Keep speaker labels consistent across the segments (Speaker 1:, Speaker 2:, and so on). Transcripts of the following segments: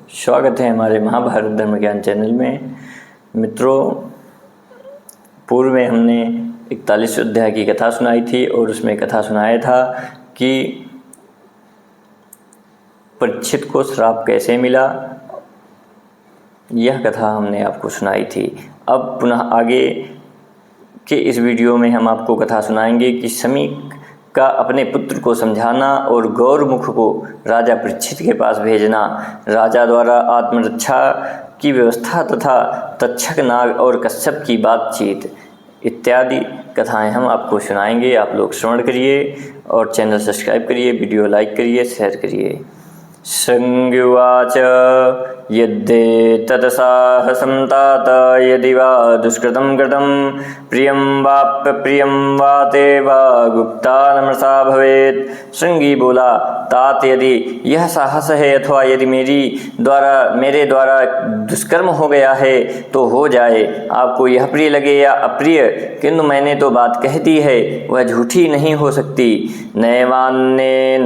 Speaker 1: स्वागत है हमारे महाभारत धर्म ज्ञान चैनल में। मित्रों, पूर्व में हमने 41वें अध्याय की कथा सुनाई थी और उसमें कथा सुनाया था कि परीक्षित को श्राप कैसे मिला। यह कथा हमने आपको सुनाई थी। अब पुनः आगे के इस वीडियो में हम आपको कथा सुनाएंगे कि शमी का अपने पुत्र को समझाना और गौरमुख को राजा परीक्षित के पास भेजना, राजा द्वारा आत्मरक्षा की व्यवस्था तथा तक्षक नाग और कश्यप की बातचीत इत्यादि कथाएं हम आपको सुनाएंगे। आप लोग श्रवण करिए और चैनल सब्सक्राइब करिए, वीडियो लाइक करिए, शेयर करिए। शृंग्युवाच यद्येतत् साहसं तात यदि वा दुष्कृतं कृतं प्रियं वाप्यप्रियं वा ते वा गुप्ता नमसा भवेत्। शृंगी बोला, तात यदि यह साहस है अथवा यदि मेरे द्वारा दुष्कर्म हो गया है तो हो जाए। आपको यह प्रिय लगे या अप्रिय, किंतु मैंने तो बात कह दी है, वह झूठी नहीं हो सकती। नैवान्यथेदं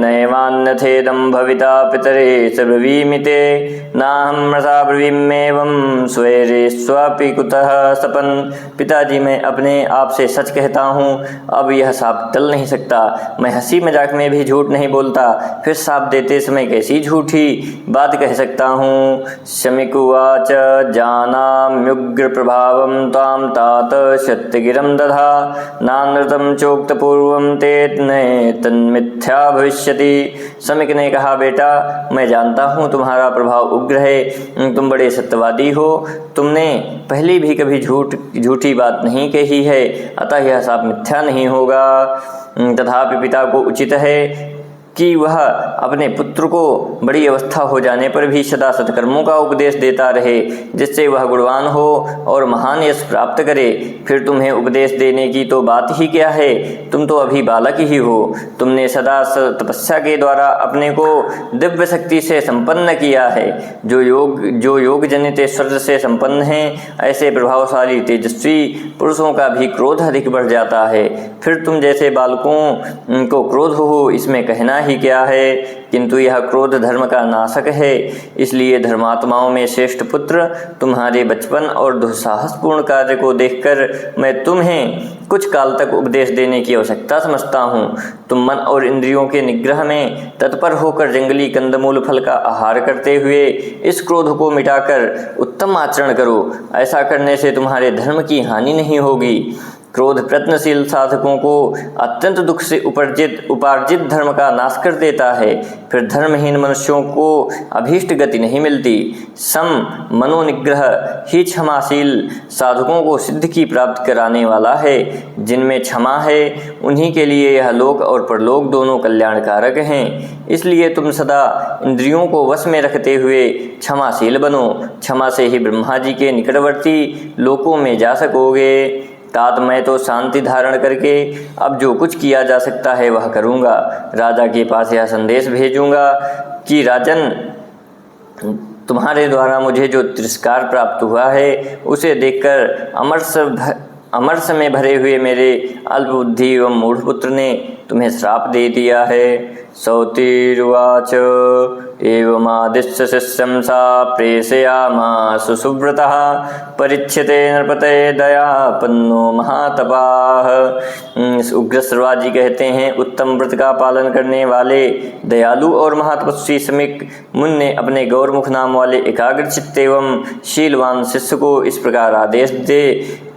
Speaker 1: भविता पितरे स ब्रवीमिते नाहं रसा ब्रवीम्येवं स्वैरे स्वापि कुतः सपन। पिताजी, मैं अपने आप से सच कहता हूँ, अब यह साप टल नहीं सकता। मैं हंसी मजाक में भी झूठ नहीं बोलता, फिर साप देते समय कैसी झूठी बात कह सकता हूँ। शमिकुवाच जानाम्युग्र प्रभावं त्वां तात शत्यगिरं दधा नानृतं चोक्त पूर्वं ते तन्मिथ्या भविष्यति। शमिक ने कहा, बेटा, मैं जानता हूँ तुम्हारा प्रभाव उग्र है, तुम बड़े सत्यवादी हो, तुमने पहले भी कभी झूठी बात नहीं कही है, अतः यह साप मिथ्या नहीं होगा। तथापि पिता को उचित है कि वह अपने पुत्र को बड़ी अवस्था हो जाने पर भी सदा सत्कर्मों का उपदेश देता रहे, जिससे वह गुणवान हो और महान यश प्राप्त करे। फिर तुम्हें उपदेश देने की तो बात ही क्या है, तुम तो अभी बालक ही हो। तुमने सदा तपस्या के द्वारा अपने को दिव्य शक्ति से संपन्न किया है। जो योग जनित ऐश्वर्य से संपन्न हैं, ऐसे प्रभावशाली तेजस्वी पुरुषों का भी क्रोध अधिक बढ़ जाता है। फिर तुम जैसे बालकों को क्रोध हो, इसमें कहना ही क्या है, किंतु यह क्रोध धर्म का नाशक है। इसलिए धर्मात्माओं में श्रेष्ठ पुत्र तुम्हारे बचपन और दुस्साहसपूर्ण कार्य को देखकर मैं तुम्हें कुछ काल तक उपदेश देने की आवश्यकता समझता हूँ। तुम मन और इंद्रियों के निग्रह में तत्पर होकर जंगली कंदमूल फल का आहार करते हुए इस क्रोध को मिटाकर उत्तम आचरण करो। ऐसा करने से तुम्हारे धर्म की हानि नहीं होगी। क्रोध प्रयत्नशील साधकों को अत्यंत दुख से उपार्जित धर्म का नाश कर देता है। फिर धर्महीन मनुष्यों को अभीष्ट गति नहीं मिलती। सम मनोनिग्रह ही क्षमाशील साधकों को सिद्धि की प्राप्त कराने वाला है। जिनमें क्षमा है उन्हीं के लिए यह लोक और परलोक दोनों कल्याणकारक हैं। इसलिए तुम सदा इंद्रियों को वश में रखते हुए क्षमाशील बनो। क्षमा से ही ब्रह्मा जी के निकटवर्ती लोकों में जा सकोगे। तात, मैं तो शांति धारण करके अब जो कुछ किया जा सकता है वह करूँगा। राजा के पास यह संदेश भेजूँगा कि राजन, तुम्हारे द्वारा मुझे जो तिरस्कार प्राप्त हुआ है उसे देखकर अमरस में भरे हुए मेरे अल्पबुद्धि एवं मूढ़ पुत्र ने तुम्हें श्राप दे दिया है। सौतिर्वाच एवमादिश्य शिष्यं सा प्रेषयामास सुव्रतः परीक्षिते नृपते दयापन्नो महातपाः। उग्र श्रवाजी कहते हैं, उत्तम व्रत का पालन करने वाले दयालु और महातपस्वी शमिक मुनि ने अपने गौरमुख नाम वाले एकाग्रचित्त एवं शीलवान शिष्य को इस प्रकार आदेश दे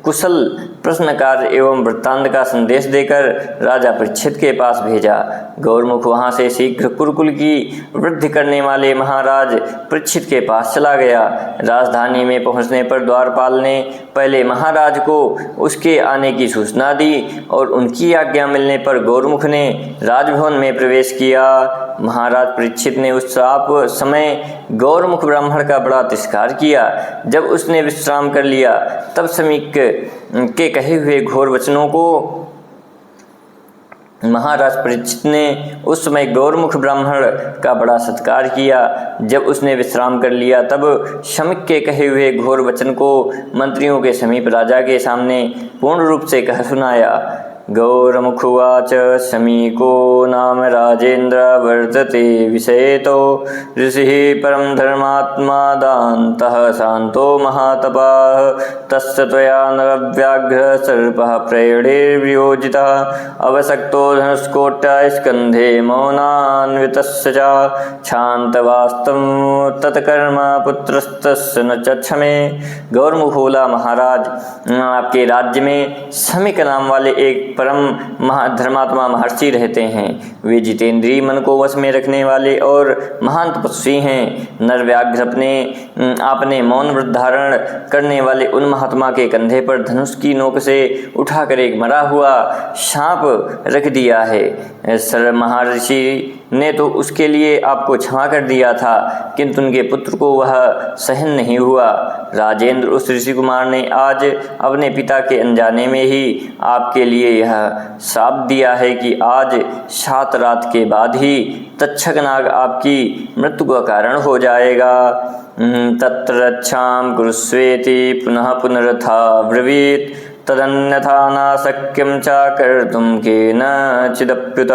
Speaker 1: कुशल प्रश्नकार एवं वृत्तांत का संदेश देकर राजा परीक्षित के पास भेजा। गौरमुख वहां से शीघ्र कुरुकुल की वृद्धि करने वाले महाराज परीक्षित के पास चला गया। राजधानी में पहुंचने पर द्वारपाल ने पहले महाराज को उसके आने की सूचना दी और उनकी आज्ञा मिलने पर गौरमुख ने राजभवन में प्रवेश किया। महाराज परीक्षित ने उस समय गौरमुख ब्राह्मण का बड़ा तिरस्कार किया। जब उसने विश्राम कर लिया तब शमिक के कहे हुए घोर वचनों को महाराज परीक्षित ने उस समय गौरमुख ब्राह्मण का बड़ा सत्कार किया। जब उसने विश्राम कर लिया तब शमिक के कहे हुए घोर वचन को मंत्रियों के समीप राजा के सामने पूर्ण रूप से कह सुनाया। गौरमुखुवाच शमीको नाम राजेन्द्र वर्तते विषयतो ऋषिः परं धर्मात्मा दान्तः शान्तो महातपाः तस्य त्वया नरव्याघ्र सर्पः प्रयणैर्वियोजितः अवसक्तो धनुष्कोट्टस्कन्धे मौनान्वितस्य च क्षान्तवास्तं तत्कर्म पुत्रस्तस्य न चक्षमे। गौरमुखोला महाराज, आपके राज्य में शमीक नाम वाले एक परम धर्मात्मा महर्षि रहते हैं। वे जितेंद्रीय मन को वश में रखने वाले और महान तपस्वी हैं। नरव्याघ्र आपने मौन व्रत धारण करने वाले उन महात्मा के कंधे पर धनुष की नोक से उठाकर एक मरा हुआ सांप रख दिया है। सर महर्षि ने तो उसके लिए आपको क्षमा कर दिया था, किंतु उनके पुत्र को वह सहन नहीं हुआ। राजेंद्र, उस ऋषि कुमार ने आज अपने पिता के अनजाने में ही आपके लिए यह श्राप दिया है कि आज 7 रात के बाद ही तक्षक नाग आपकी मृत्यु का कारण हो जाएगा। तत्र रक्षां कुरुष्वेति पुनः पुनरथा ब्रवीत तदन्यथा न शक्यं च कर्तुं केनचिदप्युत।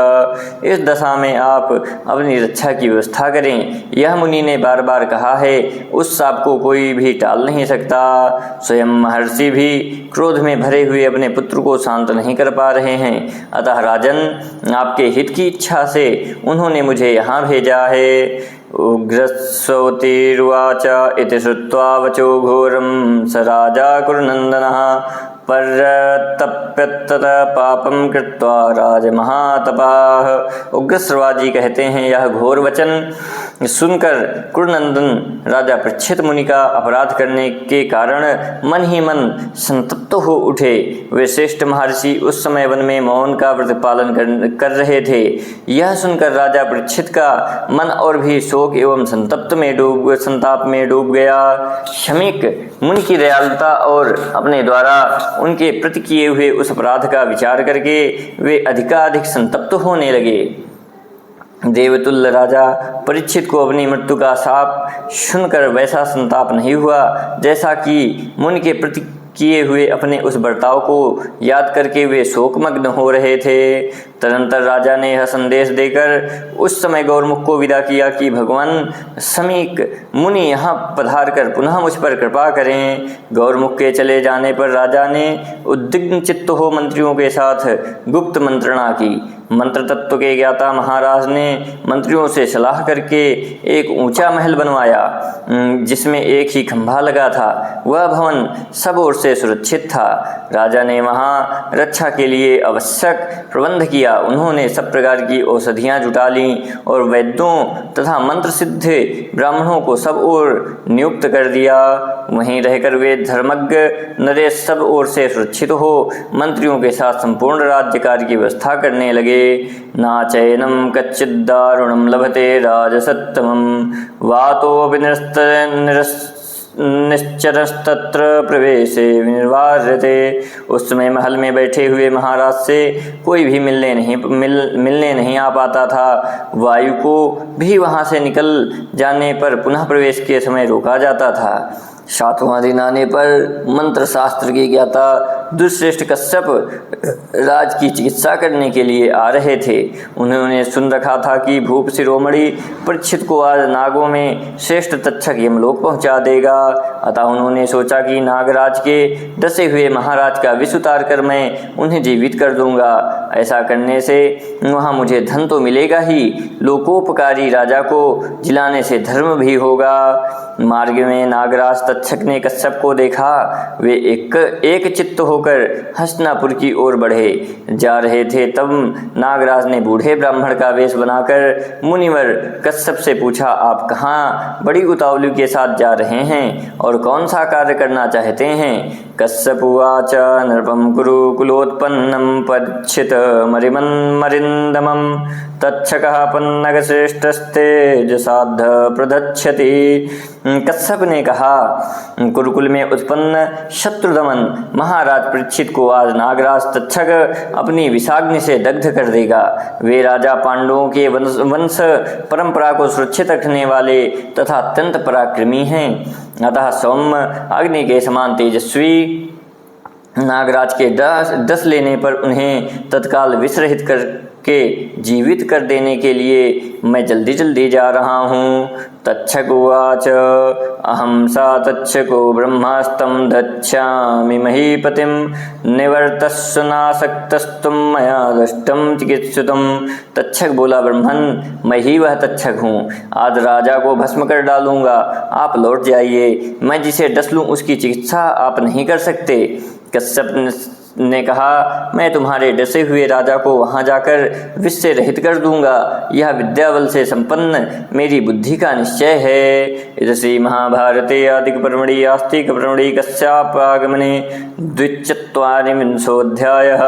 Speaker 1: इस दशा में आप अपनी रक्षा की व्यवस्था करें, यह मुनि ने बार बार कहा है। उस शाप को कोई भी टाल नहीं सकता। स्वयं महर्षि भी क्रोध में भरे हुए अपने पुत्र को शांत नहीं कर पा रहे हैं। अतः राजन, आपके हित की इच्छा से उन्होंने मुझे यहाँ भेजा है। उग्रस्वतीर्वाच इति श्रुत्वा वचो घोरं स राजा कुरुनन्दनः परतप्यत पापं कृत्वा राजमहातपाः। उग्रश्रवाजी कहते हैं, यह घोर वचन सुनकर कुरुनंदन राजा परीक्षित मुनि का अपराध करने के कारण मन ही मन संतप्त हो उठे। वे श्रेष्ठ महर्षि उस समय वन में मौन का व्रत पालन कर रहे थे। यह सुनकर राजा परीक्षित का मन और भी शोक एवं संताप में डूब गया। शमीक मुनि की दयालुता और अपने द्वारा उनके प्रति किए हुए उस अपराध का विचार करके वे अधिकाधिक संतप्त होने लगे। देवतुल्य राजा परीक्षित को अपनी मृत्यु का शाप सुनकर वैसा संताप नहीं हुआ जैसा कि मुनि के प्रति किए हुए अपने उस बर्ताव को याद करके वे शोकमग्न हो रहे थे। तदनंतर राजा ने यह संदेश देकर उस समय गौरमुख को विदा किया कि भगवान शमीक मुनि यहाँ पधार कर पुनः मुझ पर कृपा करें। गौरमुख के चले जाने पर राजा ने उद्विग्न चित्त हो मंत्रियों के साथ गुप्त मंत्रणा की। मंत्र तत्व के ज्ञाता महाराज ने मंत्रियों से सलाह करके एक ऊंचा महल बनवाया, जिसमें एक ही खंभा लगा था। वह भवन सब ओर से सुरक्षित था। राजा ने वहां रक्षा के लिए आवश्यक प्रबंध किया। उन्होंने सब प्रकार की औषधियां जुटा लीं और वैद्यों तथा मंत्र सिद्ध ब्राह्मणों को सब ओर नियुक्त कर दिया। वहीं रहकर वे धर्मज्ञ नरेश सब ओर से सुरक्षित हो मंत्रियों के साथ संपूर्ण राज्य कार्य की व्यवस्था करने लगे। नाचैनं कच्चिद्दारुणं लभते राजसत्तमं वातोऽपि निश्चरस्तत्र प्रवेशे विनिर्वार्यते। उस समय महल में बैठे हुए महाराज से कोई भी मिलने नहीं आ पाता था। वायु को भी वहां से निकल जाने पर पुनः प्रवेश के समय रोका जाता था। 7वां दिन आने पर मंत्र शास्त्र के ज्ञाता दुर्श्रेष्ठ कश्यप राज की चिकित्सा करने के लिए आ रहे थे। उन्होंने सुन रखा था कि भूप शिरोमणि परीक्षित को आज नागों में श्रेष्ठ तक्षक यमलोक पहुंचा देगा। अतः उन्होंने सोचा कि नागराज के डसे हुए महाराज का विष उतार कर मैं उन्हें जीवित कर दूंगा। ऐसा करने से वहाँ मुझे धन तो मिलेगा ही, लोकोपकारी राजा को जिलाने से धर्म भी होगा। मार्ग में नागराज तक्षक ने कश्यप को देखा। वे एक चित्त होकर हस्तिनापुर की ओर बढ़े जा रहे थे। तब नागराज ने बूढ़े ब्राह्मण का वेश बनाकर मुनिवर कश्यप से पूछा, आप कहाँ बड़ी उतावली के साथ जा रहे हैं और कौन सा कार्य करना चाहते हैं? कश्यप उवाच नृपं कुरु कुलोत्पन्नं परीक्षित मरिमन्मरिन्दमं तक्षकः पन्नगश्रेष्ठस्तेजसाद्ध प्रदच्छति। कश्यप ने कहा, कुरुकुल में उत्पन्न शत्रुदमन महाराज परीक्षित को आज नागराज तक्षक अपनी विषाग्नि से दग्ध कर देगा। वे राजा पांडवों के वंश परंपरा को सुरक्षित रखने वाले तथा अत्यंत पराक्रमी हैं। अतः सौम्य अग्नि के समान तेजस्वी नागराज के डस लेने पर उन्हें तत्काल विसरहित करके जीवित कर देने के लिए मैं जल्दी जल्दी जा रहा हूँ। तच्छक उवाच अहम सा तच्छको ब्रह्मास्तं दच्छामि महीपतिं निवर्तस्व नासक्तस्तुं मया दष्टं चिकित्सितुं। तक्षक बोला, ब्रह्मन मैं ही वह तक्षक हूँ, आज राजा को भस्म कर डालूंगा, आप लौट जाइए, मैं जिसे डस लूँ उसकी चिकित्सा आप नहीं कर सकते। कश्यप ने कहा, मैं तुम्हारे डसे हुए राजा को वहां जाकर विष से रहित कर दूंगा, यह विद्याबल से संपन्न मेरी बुद्धि का निश्चय है। इति महाभारते आदिपर्वणि आस्तिकपर्वणि कश्यपागमने 2चत्वारिंशोऽध्यायः।